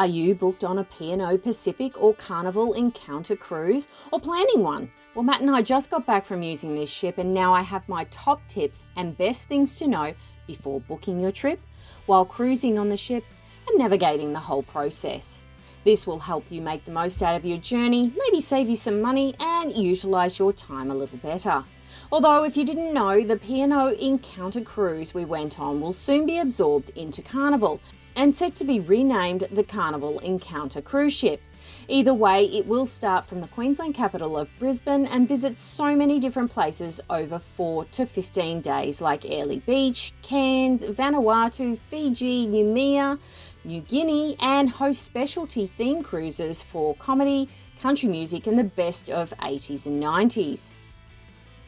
Are you booked on a P&O Pacific or Carnival Encounter Cruise or planning one? Well, Matt and I just got back from using this ship and now I have my top tips and best things to know before booking your trip, while cruising on the ship and navigating the whole process. This will help you make the most out of your journey, maybe save you some money and utilise your time a little better. Although if you didn't know, the P&O Encounter Cruise we went on will soon be absorbed into Carnival and set to be renamed the Carnival Encounter Cruise Ship. Either way, it will start from the Queensland capital of Brisbane and visit so many different places over 4 to 15 days like Airlie Beach, Cairns, Vanuatu, Fiji, Noumea, New Guinea, and host specialty theme cruises for comedy, country music and the best of 80s and 90s.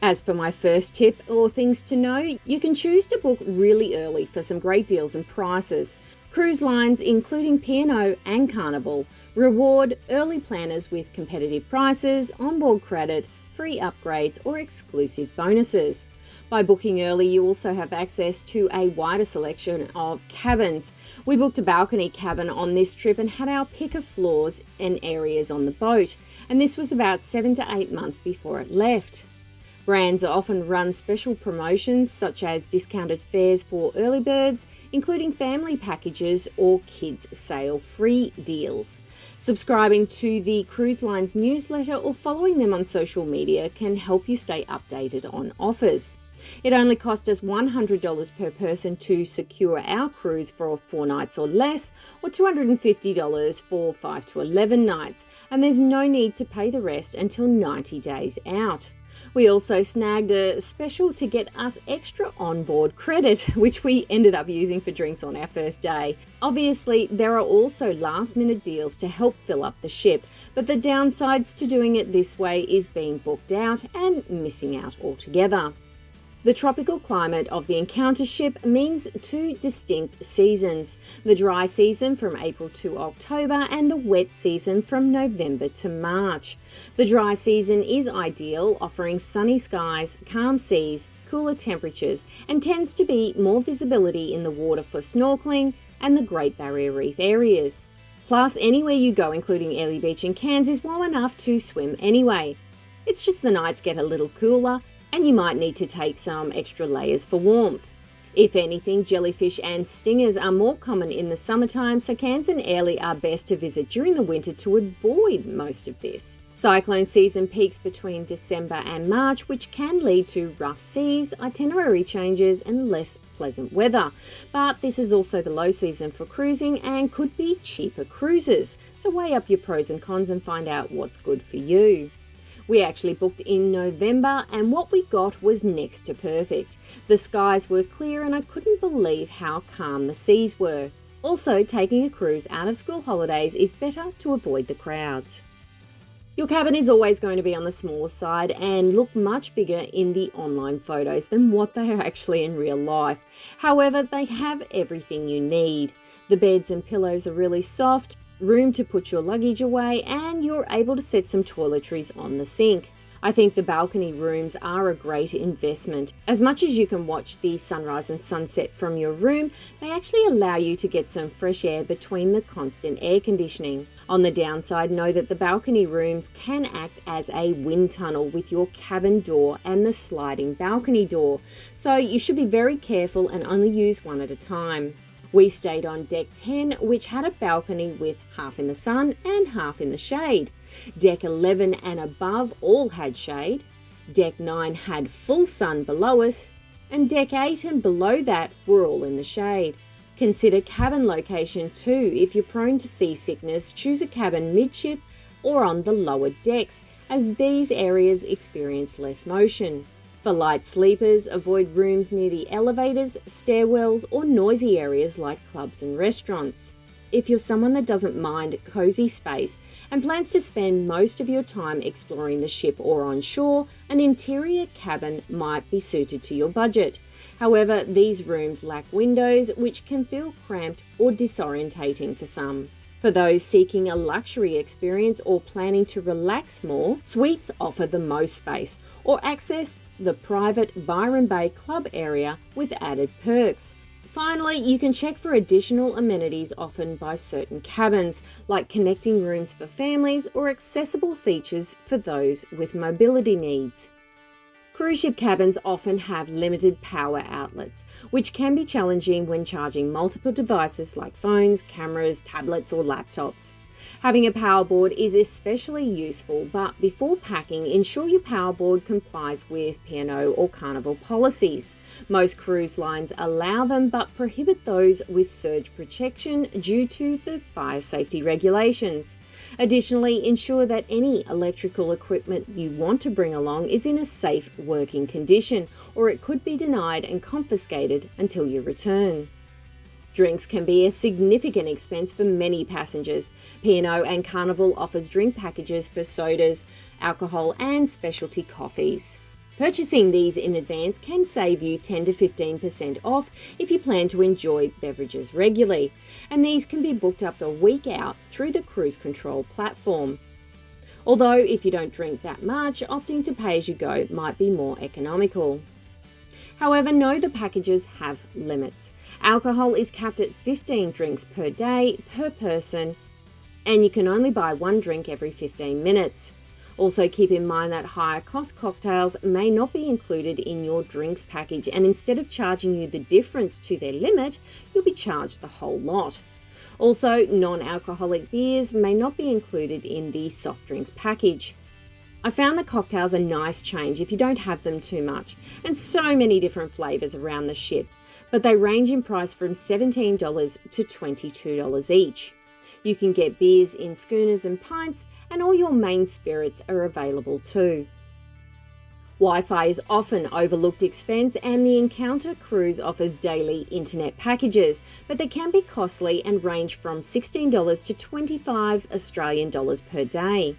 As for my first tip or things to know, you can choose to book really early for some great deals and prices. Cruise lines, including P&O and Carnival, reward early planners with competitive prices, onboard credit, free upgrades, or exclusive bonuses. By booking early, you also have access to a wider selection of cabins. We booked a balcony cabin on this trip and had our pick of floors and areas on the boat, and this was about 7 to 8 months before it left. Brands often run special promotions such as discounted fares for early birds, including family packages or kids sail free deals. Subscribing to the cruise line's newsletter or following them on social media can help you stay updated on offers. It only cost us $100 per person to secure our cruise for 4 nights or less, or $250 for 5 to 11 nights, and there's no need to pay the rest until 90 days out. We also snagged a special to get us extra onboard credit, which we ended up using for drinks on our first day. Obviously, there are also last-minute deals to help fill up the ship, but the downsides to doing it this way is being booked out and missing out altogether. The tropical climate of the Encounter ship means 2 distinct seasons, the dry season from April to October and the wet season from November to March. The dry season is ideal, offering sunny skies, calm seas, cooler temperatures, and tends to be more visibility in the water for snorkeling and the Great Barrier Reef areas. Plus, anywhere you go, including Airlie Beach and Cairns, is warm enough to swim anyway. It's just the nights get a little cooler, and you might need to take some extra layers for warmth. If anything, jellyfish and stingers are more common in the summertime, so Cairns and Airlie are best to visit during the winter to avoid most of this. Cyclone season peaks between December and March, which can lead to rough seas, itinerary changes and less pleasant weather. But this is also the low season for cruising and could be cheaper cruises. So weigh up your pros and cons and find out what's good for you. We actually booked in November and what we got was next to perfect. The skies were clear and I couldn't believe how calm the seas were. Also, taking a cruise out of school holidays is better to avoid the crowds. Your cabin is always going to be on the smaller side and look much bigger in the online photos than what they are actually in real life. However, they have everything you need. The beds and pillows are really soft, room to put your luggage away, and you're able to set some toiletries on the sink. I think the balcony rooms are a great investment. As much as you can watch the sunrise and sunset from your room, they actually allow you to get some fresh air between the constant air conditioning. On the downside, know that the balcony rooms can act as a wind tunnel with your cabin door and the sliding balcony door, so you should be very careful and only use one at a time. We stayed on deck 10, which had a balcony with half in the sun and half in the shade. Deck 11 and above all had shade. Deck 9 had full sun below us, and Deck 8 and below that were all in the shade. Consider cabin location too. If you're prone to seasickness, choose a cabin midship or on the lower decks, as these areas experience less motion. For light sleepers, avoid rooms near the elevators, stairwells, or noisy areas like clubs and restaurants. If you're someone that doesn't mind cozy space and plans to spend most of your time exploring the ship or on shore, an interior cabin might be suited to your budget. However, these rooms lack windows, which can feel cramped or disorientating for some. For those seeking a luxury experience or planning to relax more, suites offer the most space, or access the private Byron Bay Club area with added perks. Finally, you can check for additional amenities offered by certain cabins, like connecting rooms for families or accessible features for those with mobility needs. Cruise ship cabins often have limited power outlets, which can be challenging when charging multiple devices like phones, cameras, tablets, or laptops. Having a power board is especially useful, but before packing, ensure your power board complies with P&O or Carnival policies. Most cruise lines allow them, but prohibit those with surge protection due to the fire safety regulations. Additionally, ensure that any electrical equipment you want to bring along is in a safe working condition, or it could be denied and confiscated until you return. Drinks can be a significant expense for many passengers. P&O and Carnival offers drink packages for sodas, alcohol and specialty coffees. Purchasing these in advance can save you 10 to 15% off if you plan to enjoy beverages regularly, and these can be booked up a week out through the cruise control platform. Although if you don't drink that much, opting to pay as you go might be more economical. However, know the packages have limits. Alcohol is capped at 15 drinks per day per person, and you can only buy one drink every 15 minutes. Also keep in mind that higher cost cocktails may not be included in your drinks package, and instead of charging you the difference to their limit, you'll be charged the whole lot. Also, non-alcoholic beers may not be included in the soft drinks package. I found the cocktails a nice change if you don't have them too much, and so many different flavours around the ship, but they range in price from $17 to $22 each. You can get beers in schooners and pints, and all your main spirits are available too. Wi-Fi is often overlooked expense, and the Encounter Cruise offers daily internet packages, but they can be costly and range from $16 to $25 Australian dollars per day.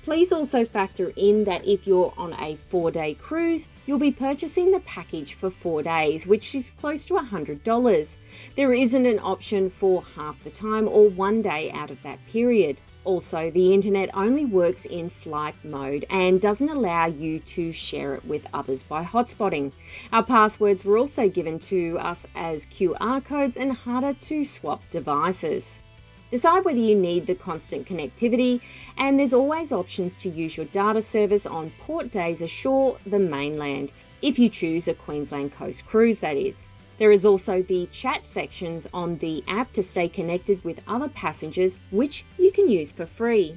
Please also factor in that if you're on a 4-day cruise, you'll be purchasing the package for 4 days, which is close to $100. There isn't an option for half the time or 1 day out of that period. Also, the internet only works in flight mode and doesn't allow you to share it with others by hotspotting. Our passwords were also given to us as QR codes and harder to swap devices. Decide whether you need the constant connectivity, and there's always options to use your data service on port days ashore the mainland, if you choose a Queensland coast cruise, that is. There is also the chat sections on the app to stay connected with other passengers, which you can use for free.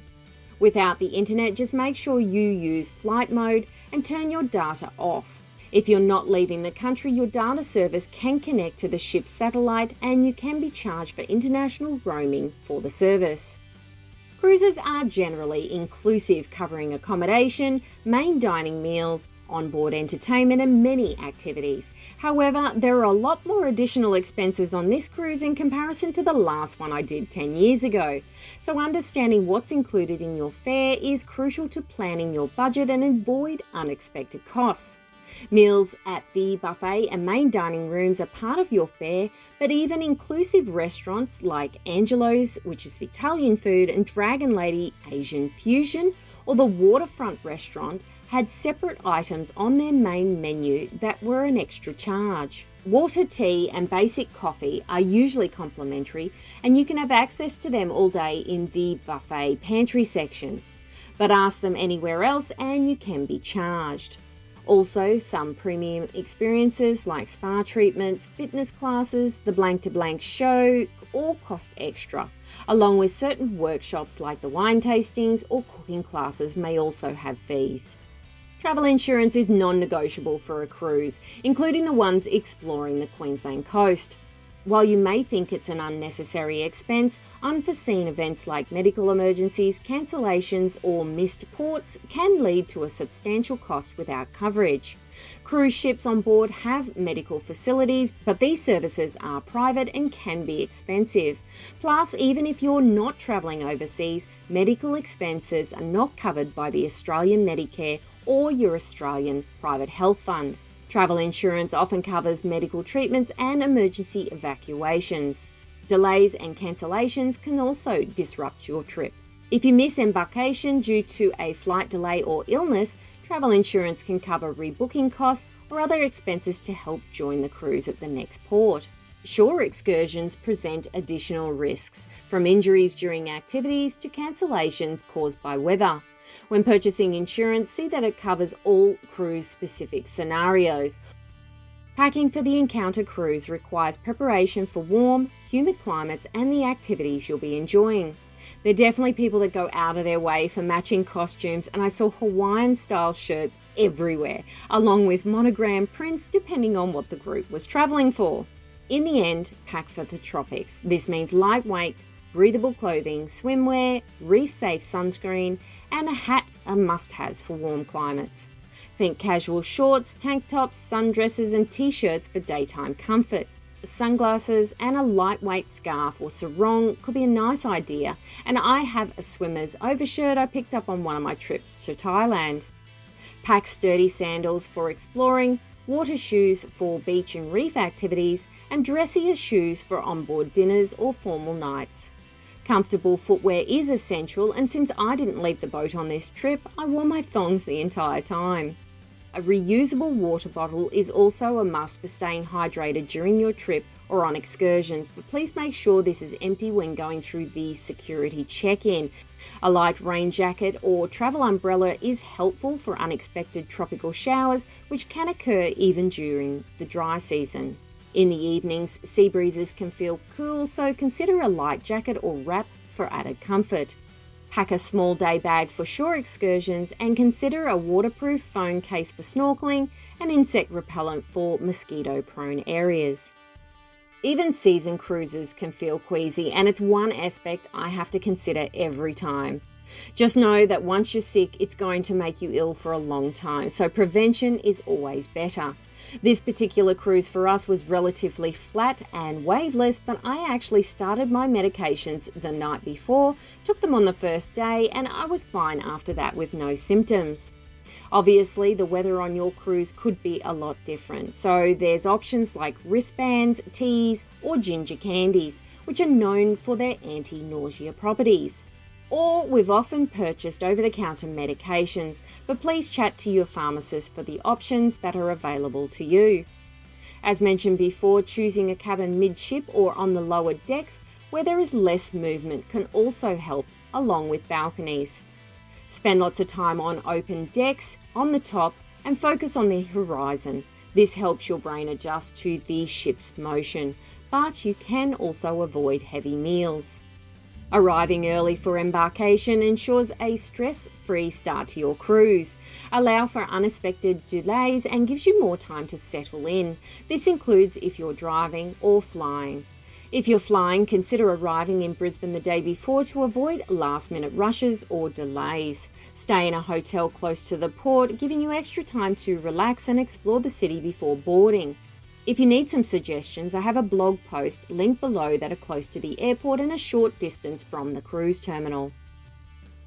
Without the internet, just make sure you use flight mode and turn your data off. If you're not leaving the country, your data service can connect to the ship's satellite, and you can be charged for international roaming for the service. Cruises are generally inclusive, covering accommodation, main dining meals, onboard entertainment and many activities. However, there are a lot more additional expenses on this cruise in comparison to the last one I did 10 years ago. So understanding what's included in your fare is crucial to planning your budget and avoid unexpected costs. Meals at the buffet and main dining rooms are part of your fare, but even inclusive restaurants like Angelo's, which is the Italian food, and Dragon Lady Asian fusion, or the Waterfront restaurant had separate items on their main menu that were an extra charge. Water, tea and basic coffee are usually complimentary, and you can have access to them all day in the buffet pantry section. But ask them anywhere else and you can be charged. Also, some premium experiences like spa treatments, fitness classes, the blank to blank show all cost extra, along with certain workshops like the wine tastings or cooking classes may also have fees. Travel insurance is non-negotiable for a cruise, including the ones exploring the Queensland coast. While you may think it's an unnecessary expense, unforeseen events like medical emergencies, cancellations, or missed ports can lead to a substantial cost without coverage. Cruise ships on board have medical facilities, but these services are private and can be expensive. Plus, even if you're not travelling overseas, medical expenses are not covered by the Australian Medicare or your Australian Private Health Fund. Travel insurance often covers medical treatments and emergency evacuations. Delays and cancellations can also disrupt your trip. If you miss embarkation due to a flight delay or illness, travel insurance can cover rebooking costs or other expenses to help join the cruise at the next port. Shore excursions present additional risks, from injuries during activities to cancellations caused by weather. When purchasing insurance, see that it covers all cruise-specific scenarios. Packing for the Encounter Cruise requires preparation for warm, humid climates and the activities you'll be enjoying. There are definitely people that go out of their way for matching costumes, and I saw Hawaiian-style shirts everywhere, along with monogram prints depending on what the group was travelling for. In the end, pack for the tropics. This means lightweight, breathable clothing, swimwear, reef-safe sunscreen, and a hat are must-haves for warm climates. Think casual shorts, tank tops, sundresses and t-shirts for daytime comfort. Sunglasses and a lightweight scarf or sarong could be a nice idea, and I have a swimmer's overshirt I picked up on one of my trips to Thailand. Pack sturdy sandals for exploring, water shoes for beach and reef activities, and dressier shoes for onboard dinners or formal nights. Comfortable footwear is essential, and since I didn't leave the boat on this trip, I wore my thongs the entire time. A reusable water bottle is also a must for staying hydrated during your trip or on excursions, but please make sure this is empty when going through the security check-in. A light rain jacket or travel umbrella is helpful for unexpected tropical showers, which can occur even during the dry season. In the evenings, sea breezes can feel cool, so consider a light jacket or wrap for added comfort. Pack a small day bag for shore excursions and consider a waterproof phone case for snorkeling and insect repellent for mosquito-prone areas. Even season cruises can feel queasy, and it's one aspect I have to consider every time. Just know that once you're sick, it's going to make you ill for a long time, so prevention is always better. This particular cruise for us was relatively flat and waveless, but I actually started my medications the night before, took them on the first day, and I was fine after that with no symptoms. Obviously, the weather on your cruise could be a lot different, so there's options like wristbands, teas, or ginger candies, which are known for their anti-nausea properties. Or we've often purchased over-the-counter medications, but please chat to your pharmacist for the options that are available to you. As mentioned before, choosing a cabin midship or on the lower decks where there is less movement can also help, along with balconies. Spend lots of time on open decks, on the top, and focus on the horizon. This helps your brain adjust to the ship's motion, but you can also avoid heavy meals. Arriving early for embarkation ensures a stress-free start to your cruise. Allow for unexpected delays and gives you more time to settle in. This includes if you're driving or flying. If you're flying, consider arriving in Brisbane the day before to avoid last-minute rushes or delays. Stay in a hotel close to the port, giving you extra time to relax and explore the city before boarding. If you need some suggestions, I have a blog post linked below that are close to the airport and a short distance from the cruise terminal.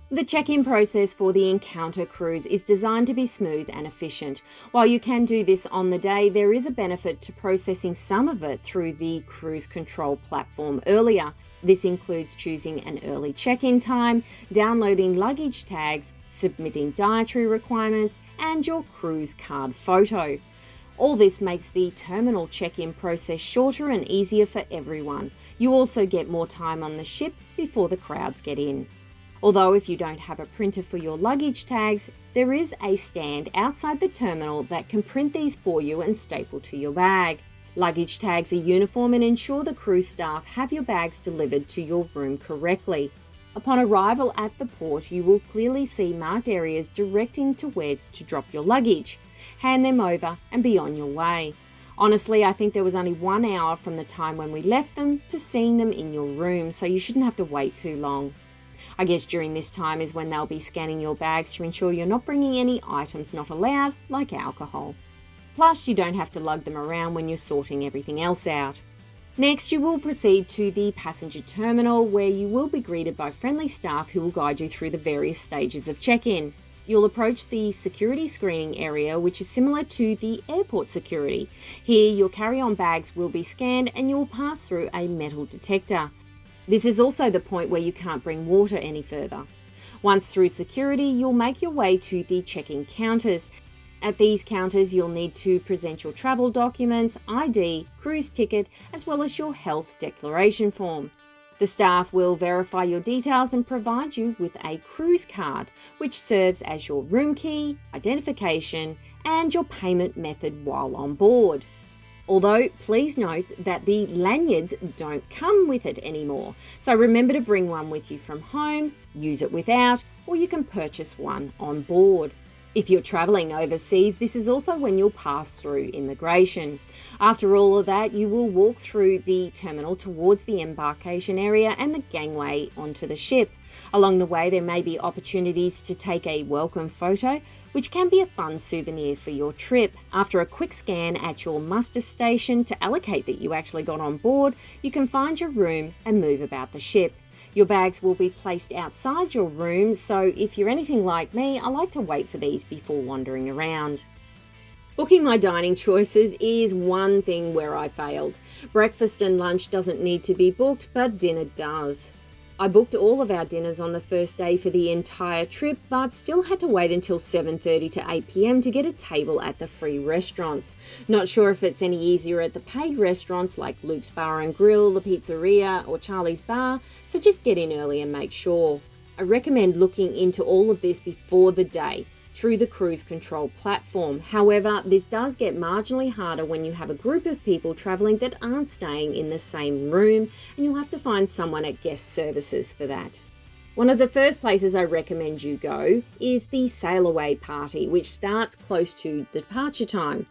The check-in process for the Encounter Cruise is designed to be smooth and efficient. While you can do this on the day, there is a benefit to processing some of it through the cruise control platform earlier. This includes choosing an early check-in time, downloading luggage tags, submitting dietary requirements, and your cruise card photo. All this makes the terminal check-in process shorter and easier for everyone. You also get more time on the ship before the crowds get in. Although if you don't have a printer for your luggage tags, there is a stand outside the terminal that can print these for you and staple to your bag. Luggage tags are uniform and ensure the cruise staff have your bags delivered to your room correctly. Upon arrival at the port, you will clearly see marked areas directing to where to drop your luggage. Hand them over and be on your way. Honestly, I think there was only 1 hour from the time when we left them to seeing them in your room, so you shouldn't have to wait too long. I guess during this time is when they'll be scanning your bags to ensure you're not bringing any items not allowed, like alcohol. Plus, you don't have to lug them around when you're sorting everything else out. Next, you will proceed to the passenger terminal, where you will be greeted by friendly staff who will guide you through the various stages of check-in. You'll approach the security screening area, which is similar to the airport security. Here, your carry-on bags will be scanned and you will pass through a metal detector. This is also the point where you can't bring water any further. Once through security, you'll make your way to the check-in counters, At these counters, you'll need to present your travel documents, ID, cruise ticket, as well as your health declaration form. The staff will verify your details and provide you with a cruise card, which serves as your room key, identification, and your payment method while on board. Although, please note that the lanyards don't come with it anymore, so remember to bring one with you from home, use it without, or you can purchase one on board. If you're travelling overseas, this is also when you'll pass through immigration. After all of that, you will walk through the terminal towards the embarkation area and the gangway onto the ship. Along the way, there may be opportunities to take a welcome photo, which can be a fun souvenir for your trip. After a quick scan at your muster station to allocate that you actually got on board, you can find your room and move about the ship. Your bags will be placed outside your room, so if you're anything like me, I like to wait for these before wandering around. Booking my dining choices is one thing where I failed. Breakfast and lunch doesn't need to be booked, but dinner does. I booked all of our dinners on the first day for the entire trip, but still had to wait until 7:30 to 8 p.m. to get a table at the free restaurants. Not sure if it's any easier at the paid restaurants like Luke's Bar and Grill, the Pizzeria, or Charlie's Bar, so just get in early and make sure. I recommend looking into all of this before the day through the cruise control platform. However, this does get marginally harder when you have a group of people travelling that aren't staying in the same room, and you'll have to find someone at guest services for that. One of the first places I recommend you go is the Sailaway party, which starts close to departure time.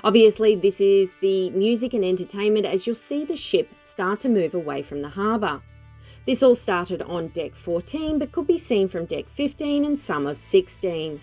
Obviously, this is the music and entertainment as you'll see the ship start to move away from the harbour. This all started on deck 14, but could be seen from deck 15 and some of 16.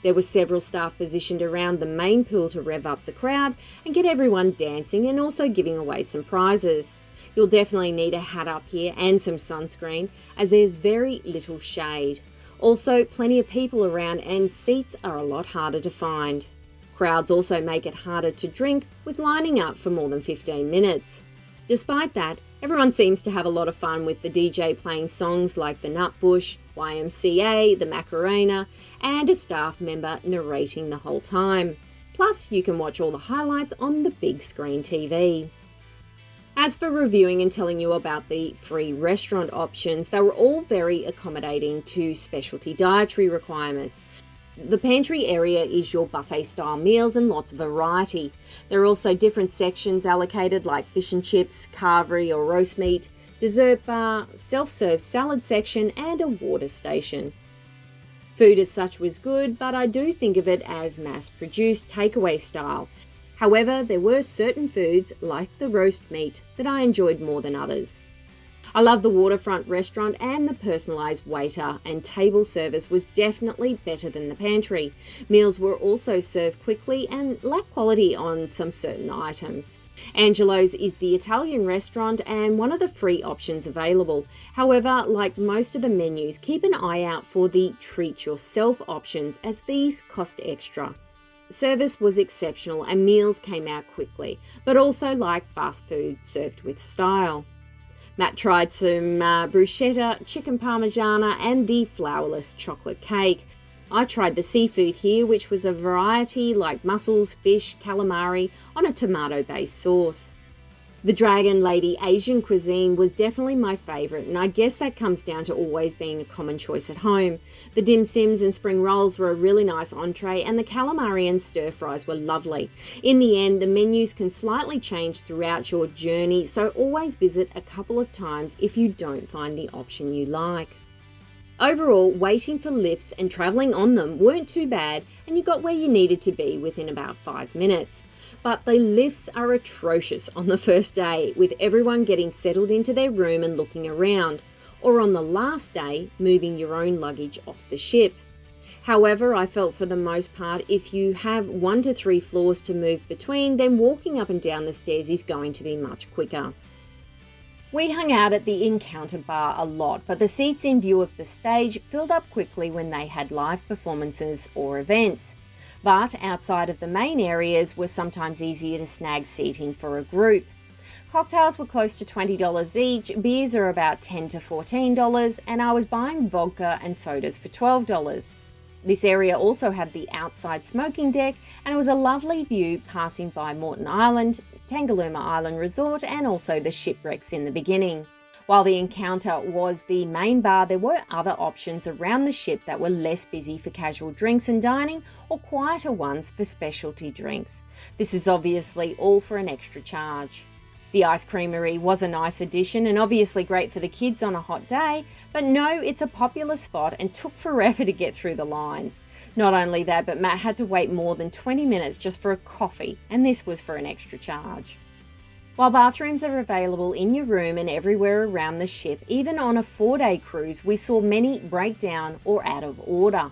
There were several staff positioned around the main pool to rev up the crowd and get everyone dancing and also giving away some prizes. You'll definitely need a hat up here and some sunscreen as there's very little shade. Also, plenty of people around and seats are a lot harder to find. Crowds also make it harder to drink with lining up for more than 15 minutes. Despite that, everyone seems to have a lot of fun with the DJ playing songs like the Nutbush, YMCA, the Macarena, and a staff member narrating the whole time. Plus, you can watch all the highlights on the big screen TV. As for reviewing and telling you about the free restaurant options, they were all very accommodating to specialty dietary requirements. The pantry area is your buffet-style meals and lots of variety. There are also different sections allocated like fish and chips, carvery or roast meat, dessert bar, self-serve salad section and a water station. Food as such was good, but I do think of it as mass-produced takeaway style. However, there were certain foods, like the roast meat, that I enjoyed more than others. I love the waterfront restaurant and the personalised waiter and table service was definitely better than the pantry. Meals were also served quickly and lacked quality on some certain items. Angelo's is the Italian restaurant and one of the free options available. However, like most of the menus, keep an eye out for the treat yourself options as these cost extra. Service was exceptional and meals came out quickly, but also like fast food served with style. Matt tried some bruschetta, chicken parmigiana and the flourless chocolate cake. I tried the seafood here, which was a variety like mussels, fish, calamari on a tomato-based sauce. The Dragon Lady Asian cuisine was definitely my favourite, and I guess that comes down to always being a common choice at home. The dim sims and spring rolls were a really nice entree, and the calamari and stir fries were lovely. In the end, the menus can slightly change throughout your journey, so always visit a couple of times if you don't find the option you like. Overall, waiting for lifts and travelling on them weren't too bad, and you got where you needed to be within about 5 minutes. But the lifts are atrocious on the first day, with everyone getting settled into their room and looking around, or on the last day, moving your own luggage off the ship. However, I felt for the most part, if you have 1 to 3 floors to move between, then walking up and down the stairs is going to be much quicker. We hung out at the Encounter Bar a lot, but the seats in view of the stage filled up quickly when they had live performances or events. But outside of the main areas were sometimes easier to snag seating for a group. Cocktails were close to $20 each, beers are about $10 to $14, and I was buying vodka and sodas for $12. This area also had the outside smoking deck, and it was a lovely view passing by Moreton Island, Tangalooma Island Resort, and also the shipwrecks in the beginning. While the Encounter was the main bar, there were other options around the ship that were less busy for casual drinks and dining, or quieter ones for specialty drinks. This is obviously all for an extra charge. The ice creamery was a nice addition and obviously great for the kids on a hot day, but no, it's a popular spot and took forever to get through the lines. Not only that, but Matt had to wait more than 20 minutes just for a coffee, and this was for an extra charge. While bathrooms are available in your room and everywhere around the ship, even on a 4-day cruise, we saw many break down or out of order.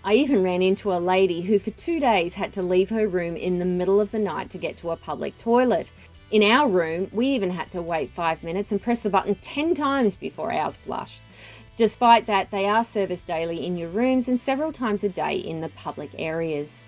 I even ran into a lady who for 2 days had to leave her room in the middle of the night to get to a public toilet. In our room, we even had to wait 5 minutes and press the button 10 times before ours flushed. Despite that, they are serviced daily in your rooms and several times a day in the public areas.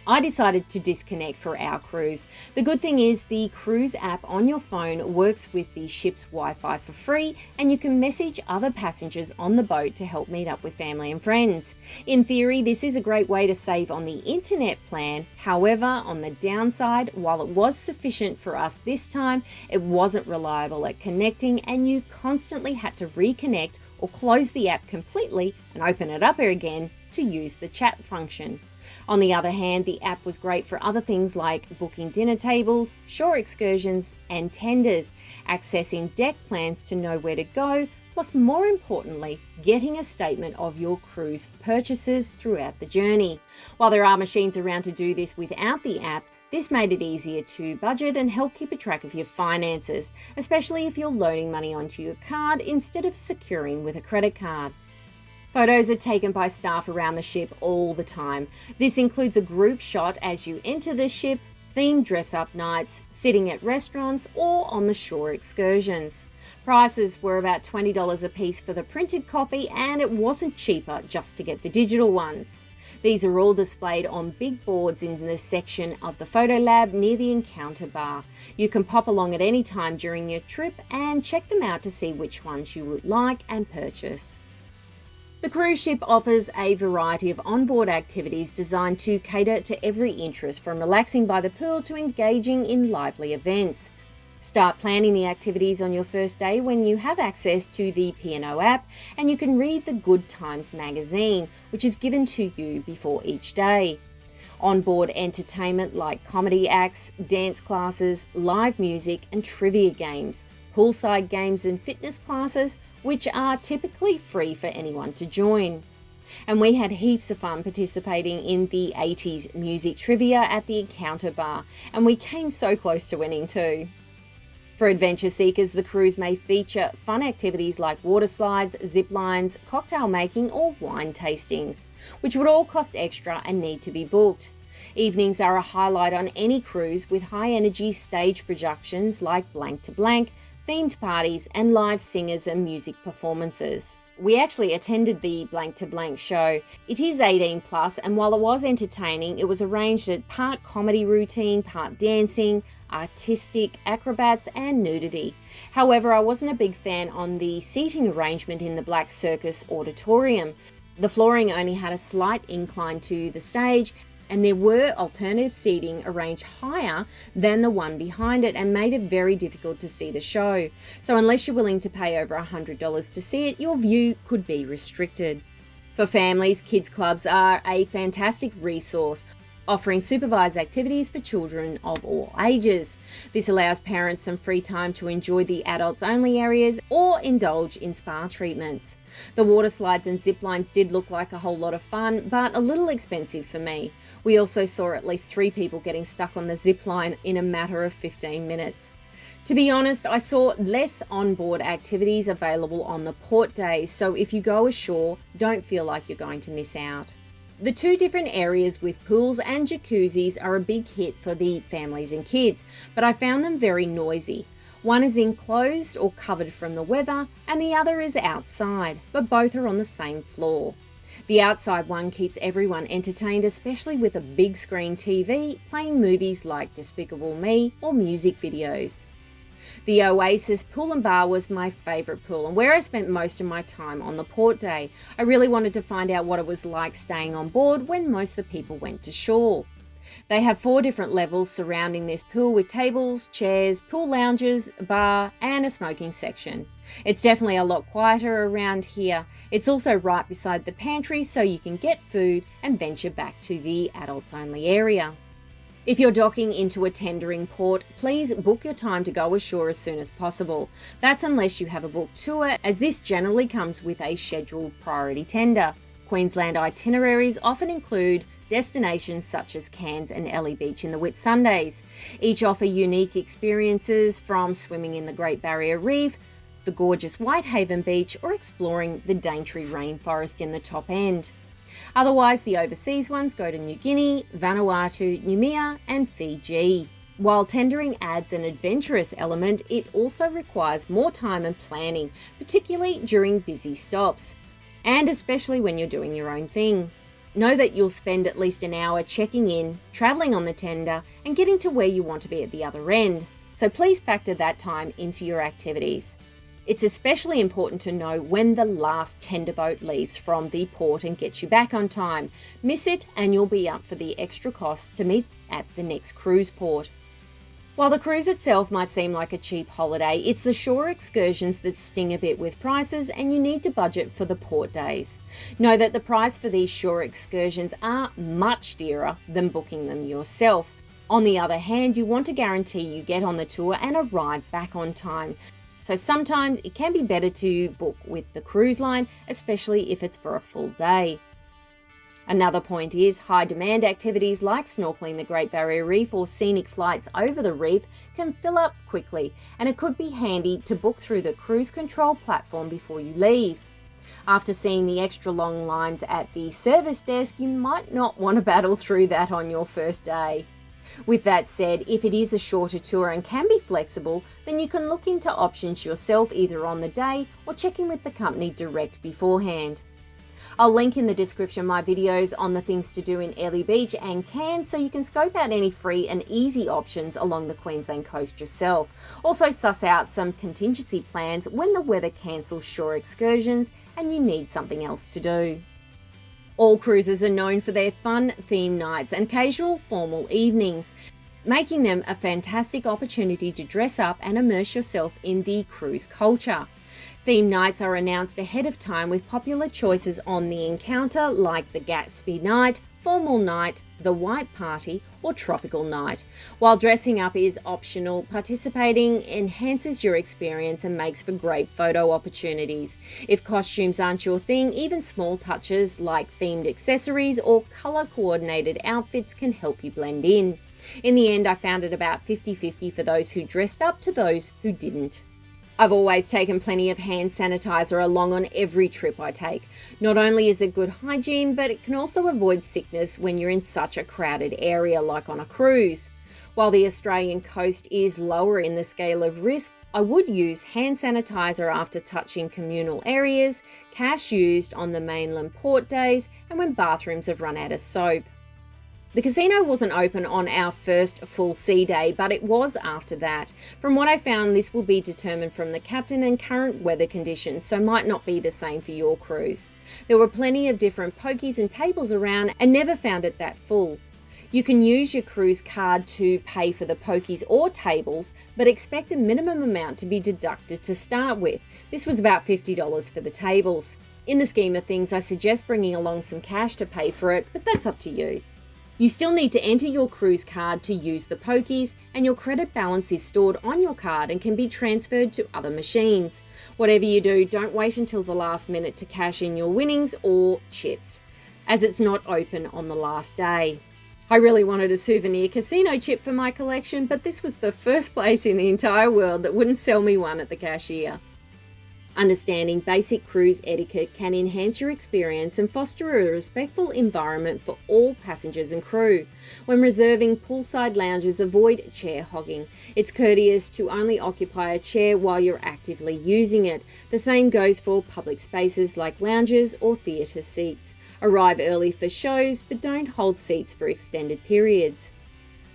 I decided to disconnect for our cruise. The good thing is the cruise app on your phone works with the ship's Wi-Fi for free, and you can message other passengers on the boat to help meet up with family and friends. In theory, this is a great way to save on the internet plan. However, on the downside, while it was sufficient for us this time, it wasn't reliable at connecting, and you constantly had to reconnect or close the app completely and open it up again to use the chat function. On the other hand, the app was great for other things like booking dinner tables, shore excursions, and tenders, accessing deck plans to know where to go, plus more importantly, getting a statement of your cruise purchases throughout the journey. While there are machines around to do this without the app, this made it easier to budget and help keep a track of your finances, especially if you're loading money onto your card instead of securing with a credit card. Photos are taken by staff around the ship all the time. This includes a group shot as you enter the ship, themed dress-up nights, sitting at restaurants, or on the shore excursions. Prices were about $20 a piece for the printed copy, and it wasn't cheaper just to get the digital ones. These are all displayed on big boards in the section of the photo lab near the Encounter bar. You can pop along at any time during your trip and check them out to see which ones you would like and purchase. The cruise ship offers a variety of onboard activities designed to cater to every interest, from relaxing by the pool to engaging in lively events. Start planning the activities on your first day when you have access to the P&O app, and you can read the Good Times magazine, which is given to you before each day. Onboard entertainment like comedy acts, dance classes, live music, and trivia games. Poolside games and fitness classes, which are typically free for anyone to join. And we had heaps of fun participating in the 80s music trivia at the Encounter bar, and we came so close to winning too. For adventure seekers, the cruise may feature fun activities like water slides, zip lines, cocktail making, or wine tastings, which would all cost extra and need to be booked. Evenings are a highlight on any cruise, with high-energy stage productions like Blank to Blank, themed parties, and live singers and music performances. We actually attended the Blank to Blank show. It is 18 plus, and while it was entertaining, it was arranged at part comedy routine, part dancing, artistic, acrobats, and nudity. However, I wasn't a big fan on the seating arrangement in the Black Circus auditorium. The flooring only had a slight incline to the stage, and there were alternative seating arranged higher than the one behind it, and made it very difficult to see the show. So unless you're willing to pay over $100 to see it, your view could be restricted. For families, kids clubs are a fantastic resource, offering supervised activities for children of all ages. This allows parents some free time to enjoy the adults-only areas or indulge in spa treatments. The water slides and zip lines did look like a whole lot of fun, but a little expensive for me. We also saw at least 3 people getting stuck on the zip line in a matter of 15 minutes. To be honest, I saw less onboard activities available on the port days, so if you go ashore, don't feel like you're going to miss out. The 2 different areas with pools and jacuzzis are a big hit for the families and kids, but I found them very noisy. One is enclosed or covered from the weather, and the other is outside, but both are on the same floor. The outside one keeps everyone entertained, especially with a big screen TV playing movies like Despicable Me or music videos. The Oasis Pool and Bar was my favourite pool and where I spent most of my time on the port day. I really wanted to find out what it was like staying on board when most of the people went to shore. They have 4 different levels surrounding this pool with tables, chairs, pool lounges, a bar and a smoking section. It's definitely a lot quieter around here. It's also right beside the pantry so you can get food and venture back to the adults only area. If you're docking into a tendering port, please book your time to go ashore as soon as possible. That's unless you have a booked tour, as this generally comes with a scheduled priority tender. Queensland itineraries often include destinations such as Cairns and Airlie Beach in the Whitsundays. Each offer unique experiences, from swimming in the Great Barrier Reef, the gorgeous Whitehaven Beach, or exploring the Daintree rainforest in the top end. Otherwise, the overseas ones go to New Guinea, Vanuatu, Noumea and Fiji. While tendering adds an adventurous element, it also requires more time and planning, particularly during busy stops, and especially when you're doing your own thing. Know that you'll spend at least an hour checking in, travelling on the tender, and getting to where you want to be at the other end, so please factor that time into your activities. It's especially important to know when the last tender boat leaves from the port and gets you back on time. Miss it and you'll be up for the extra costs to meet at the next cruise port. While the cruise itself might seem like a cheap holiday, it's the shore excursions that sting a bit with prices, and you need to budget for the port days. Know that the price for these shore excursions are much dearer than booking them yourself. On the other hand, you want to guarantee you get on the tour and arrive back on time. So sometimes it can be better to book with the cruise line, especially if it's for a full day. Another point is high demand activities like snorkeling the Great Barrier Reef or scenic flights over the reef can fill up quickly, and it could be handy to book through the cruise control platform before you leave. After seeing the extra long lines at the service desk, you might not want to battle through that on your first day. With that said, if it is a shorter tour and can be flexible, then you can look into options yourself either on the day or check in with the company direct beforehand. I'll link in the description my videos on the things to do in Airlie Beach and Cairns so you can scope out any free and easy options along the Queensland coast yourself. Also suss out some contingency plans when the weather cancels shore excursions and you need something else to do. All cruises are known for their fun theme nights and casual formal evenings, making them a fantastic opportunity to dress up and immerse yourself in the cruise culture. Theme nights are announced ahead of time with popular choices on the Encounter like the Gatsby Night, Formal Night, the White Party or Tropical Night. While dressing up is optional, participating enhances your experience and makes for great photo opportunities. If costumes aren't your thing, even small touches like themed accessories or colour-coordinated outfits can help you blend in. In the end, I found it about 50-50 for those who dressed up to those who didn't. I've always taken plenty of hand sanitizer along on every trip I take. Not only is it good hygiene, but it can also avoid sickness when you're in such a crowded area like on a cruise. While the Australian coast is lower in the scale of risk, I would use hand sanitizer after touching communal areas, cash used on the mainland port days, and when bathrooms have run out of soap. The casino wasn't open on our first full sea day, but it was after that. From what I found, this will be determined from the captain and current weather conditions, so might not be the same for your cruise. There were plenty of different pokies and tables around and never found it that full. You can use your cruise card to pay for the pokies or tables, but expect a minimum amount to be deducted to start with. This was about $50 for the tables. In the scheme of things, I suggest bringing along some cash to pay for it, but that's up to you. You still need to enter your cruise card to use the pokies, and your credit balance is stored on your card and can be transferred to other machines. Whatever you do, don't wait until the last minute to cash in your winnings or chips, as it's not open on the last day. I really wanted a souvenir casino chip for my collection, but this was the first place in the entire world that wouldn't sell me one at the cashier. Understanding basic cruise etiquette can enhance your experience and foster a respectful environment for all passengers and crew. When reserving poolside lounges, avoid chair hogging. It's courteous to only occupy a chair while you're actively using it. The same goes for public spaces like lounges or theatre seats. Arrive early for shows, but don't hold seats for extended periods.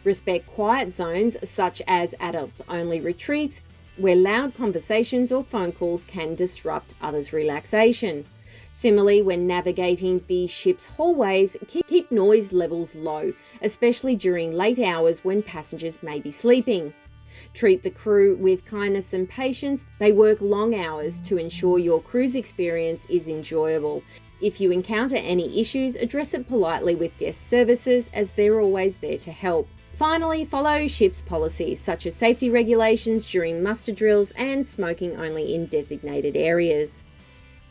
Respect quiet zones such as adult-only retreats, where loud conversations or phone calls can disrupt others' relaxation. Similarly, when navigating the ship's hallways, keep noise levels low, especially during late hours when passengers may be sleeping. Treat the crew with kindness and patience. They work long hours to ensure your cruise experience is enjoyable. If you encounter any issues, address it politely with guest services, as they're always there to help. Finally, follow ship's policies such as safety regulations during muster drills and smoking only in designated areas.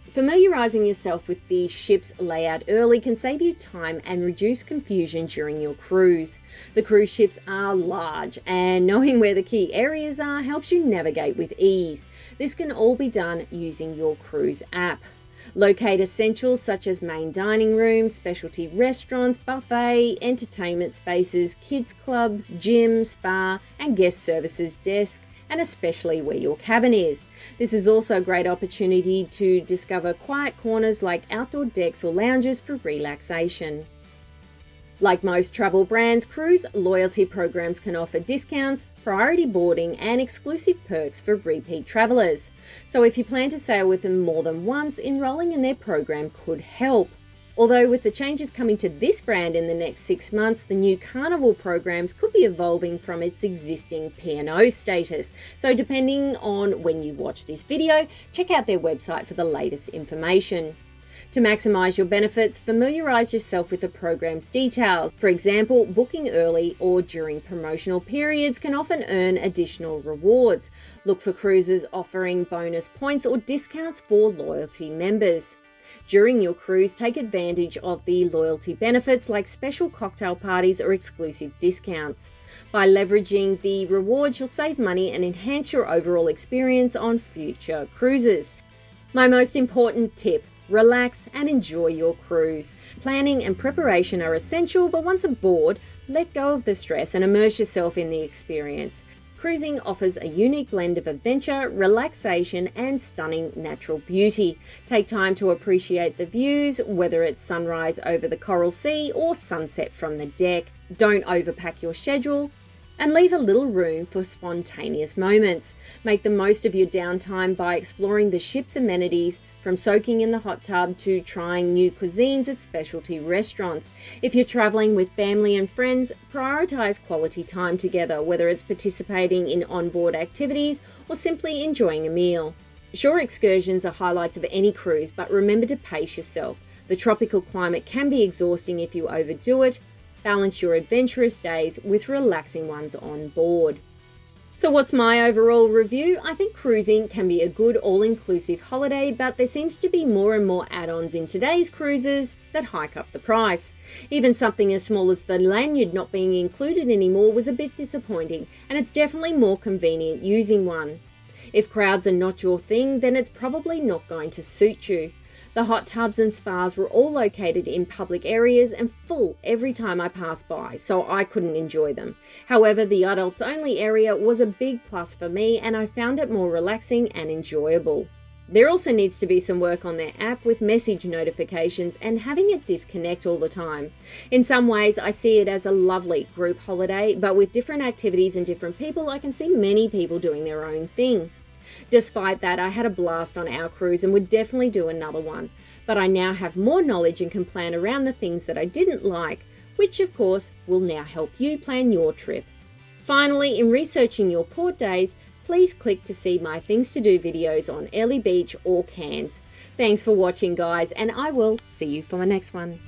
Familiarising yourself with the ship's layout early can save you time and reduce confusion during your cruise. The cruise ships are large, and knowing where the key areas are helps you navigate with ease. This can all be done using your cruise app. Locate essentials such as main dining rooms, specialty restaurants, buffet, entertainment spaces, kids clubs, gym, spa, and guest services desk, and especially where your cabin is. This is also a great opportunity to discover quiet corners like outdoor decks or lounges for relaxation. Like most travel brands, cruise loyalty programs can offer discounts, priority boarding, and exclusive perks for repeat travelers. So if you plan to sail with them more than once, enrolling in their program could help. Although with the changes coming to this brand in the next 6 months, the new Carnival programs could be evolving from its existing P&O status. So depending on when you watch this video, check out their website for the latest information. To maximise your benefits, familiarise yourself with the program's details. For example, booking early or during promotional periods can often earn additional rewards. Look for cruises offering bonus points or discounts for loyalty members. During your cruise, take advantage of the loyalty benefits like special cocktail parties or exclusive discounts. By leveraging the rewards, you'll save money and enhance your overall experience on future cruises. My most important tip: relax and enjoy your cruise. Planning and preparation are essential, but once aboard, let go of the stress and immerse yourself in the experience. Cruising offers a unique blend of adventure, relaxation, and stunning natural beauty. Take time to appreciate the views, whether it's sunrise over the coral sea or sunset from the deck. Don't overpack your schedule, and leave a little room for spontaneous moments. Make the most of your downtime by exploring the ship's amenities, from soaking in the hot tub to trying new cuisines at specialty restaurants. If you're traveling with family and friends, prioritize quality time together, whether it's participating in onboard activities or simply enjoying a meal. Shore excursions are highlights of any cruise, but remember to pace yourself. The tropical climate can be exhausting if you overdo it. Balance your adventurous days with relaxing ones on board. So what's my overall review? I think cruising can be a good all-inclusive holiday, but there seems to be more and more add-ons in today's cruises that hike up the price. Even something as small as the lanyard not being included anymore was a bit disappointing, and it's definitely more convenient using one. If crowds are not your thing, then it's probably not going to suit you. The hot tubs and spas were all located in public areas and full every time I passed by, so I couldn't enjoy them. However, the adults only area was a big plus for me, and I found it more relaxing and enjoyable. There also needs to be some work on their app with message notifications and having it disconnect all the time. In some ways, I see it as a lovely group holiday, but with different activities and different people, I can see many people doing their own thing. Despite that, I had a blast on our cruise and would definitely do another one. But I now have more knowledge and can plan around the things that I didn't like, which of course will now help you plan your trip. Finally, in researching your port days, please click to see my things to do videos on Airlie Beach or Cairns. Thanks for watching, guys, and I will see you for my next one.